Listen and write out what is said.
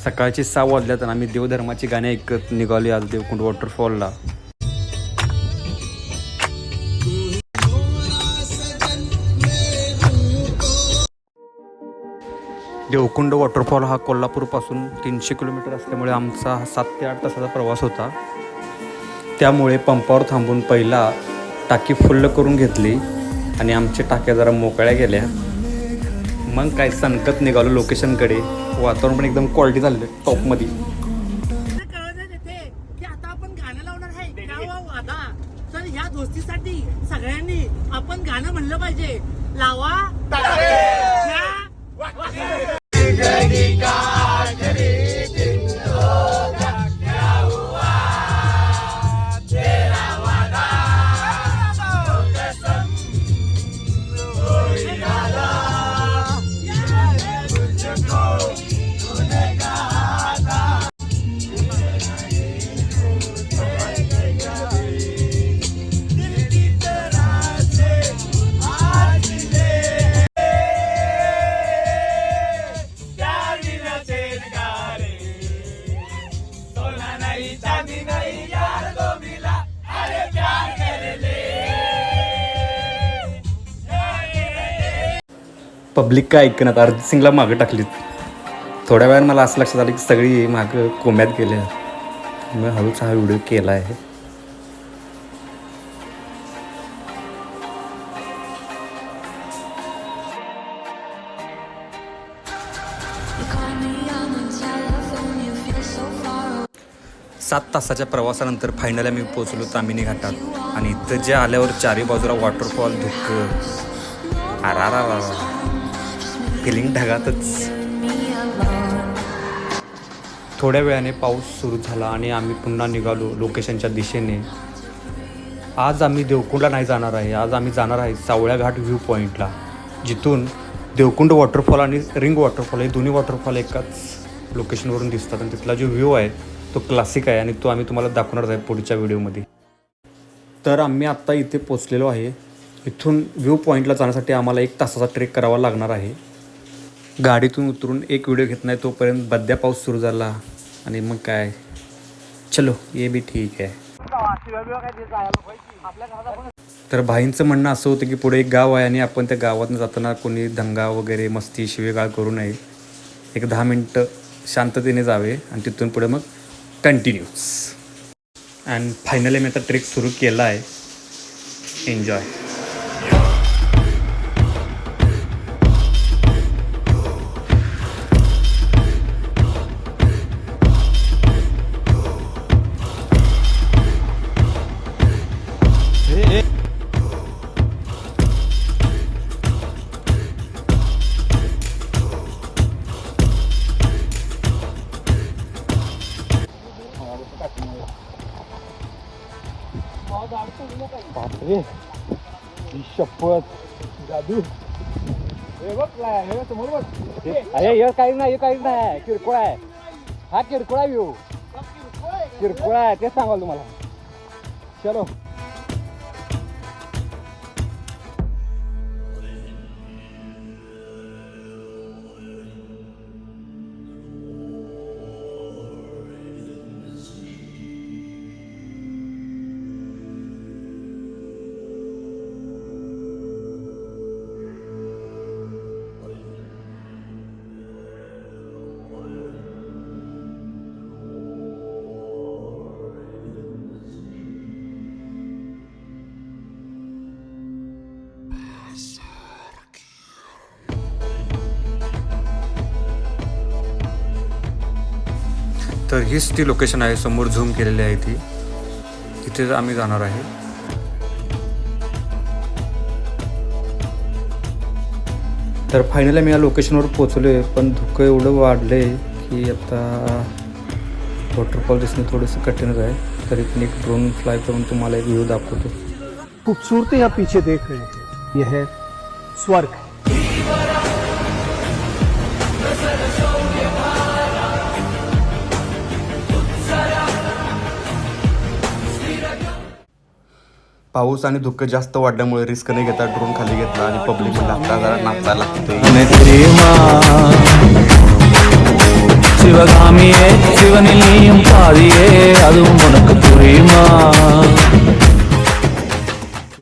सकाळचे 6 वाजल्यात आणि आम्ही देवधर्माची गाणी ऐकत निघाली आज देवकुंड वॉटरफॉलला. देवकुंड वॉटरफॉल हा कोल्हापूरपासून 300 किलोमीटर असल्यामुळे आमचा 7 ते 8 तासाचा प्रवास होता. त्यामुळे पंपावर थांबून पहिला टाकी फुल्ल करून घेतली आणि आमच्या टाक्या जरा मोकळ्या गेल्या. मग काय सनकत निघालो लोकेशनकडे. वातावरण पण एकदम क्वालिटी झालं टॉपमध्ये. की आता आपण गाणं लावणार आहे वादा. तर ह्या दोस्तीसाठी सगळ्यांनी आपण गाणं म्हणलं पाहिजे. लावा पब्लिक काय ऐकण्यात अर्जित सिंगला मागं टाकलीत. थोड्या वेळानं मला असं लक्षात आलं की सगळी मागं कोंब्यात गेले. मी हळूच हा व्हिडिओ केला आहे. सात तासाच्या प्रवासानंतर फायनल आम्ही पोहोचलो तामिनी घाटात. आणि इथं जे आल्यावर चारी बाजूला वॉटरफॉल धुक्क आरा फिलिंग ढगातच. थोड्या वेळाने पाऊस सुरू झाला आणि आम्ही पुन्हा निघालो लोकेशनच्या दिशेने. आज आम्ही देवकुंडला नाही जाणार आहे. आज आम्ही जाणार आहे सावळ्या घाट व्ह्यू पॉईंटला, जिथून देवकुंड वॉटरफॉल आणि रिंग वॉटरफॉल हे दोन्ही वॉटरफॉल एकाच लोकेशनवरून दिसतात. आणि तिथला जो व्ह्यू आहे तो क्लासिक आहे आणि तो आम्ही तुम्हाला दाखवणार आहे पुढच्या व्हिडिओमध्ये. तर आम्ही आत्ता इथे पोचलेलो आहे. इथून व्ह्यू पॉईंटला जाण्यासाठी आम्हाला 1 तासाचा ट्रेक करावा लागणार आहे. गाडीतून उतरून एक व्हिडिओ घेत नाही तोपर्यंत बद्या पाऊस सुरू झाला. आणि मग काय चलो ये भी ठीक आहे. तर भाईंचं म्हणणं असं होतं की पुढे एक गाव आहे आणि आपण त्या गावातून जाताना कोणी दंगा वगैरे मस्ती शिवेगाळ करू नये. एक 10 मिनटं शांततेने जावे आणि तिथून पुढे मग कंटिन्यूस. अँड फायनली मी आता ट्रेक सुरू केला आहे. एन्जॉय. बापरे शपथ जादू. हे बघ हे समोर बघ. अरे हे काही नाही किरकोळ आहे. हा किरकोळ आहे व्ह्यू. किरकोळ आहे तेच सांगाल तुम्हाला. चलो तर हीच ती लोकेशन आहे. समोर झूम केलेली आहे ती. तिथेच आम्ही जाणार आहे. तर फायनली मी या लोकेशनवर पोचलो आहे. पण धुकं एवढं वाढलं आहे की आता वॉटरफॉल दिसणं थोडंसं कठीणच आहे. तर इथून एक ड्रोन फ्लाय करून तुम्हाला एक व्ह्यू दाखवतो. खूबसूरती यहाँ पीछे देख रहे हैं. यह है स्वर्ग. पाऊस आणि धुकं जास्त वाढल्यामुळे रिस्क नाही घेता ड्रोन खाली घेतला आणि पब्लिक म्हणलं आता जरा नाचायला लागतंय. சிவகாமியே சிவனில் நீயும் பாதியே அதுவும் உனக்கு புரியுமா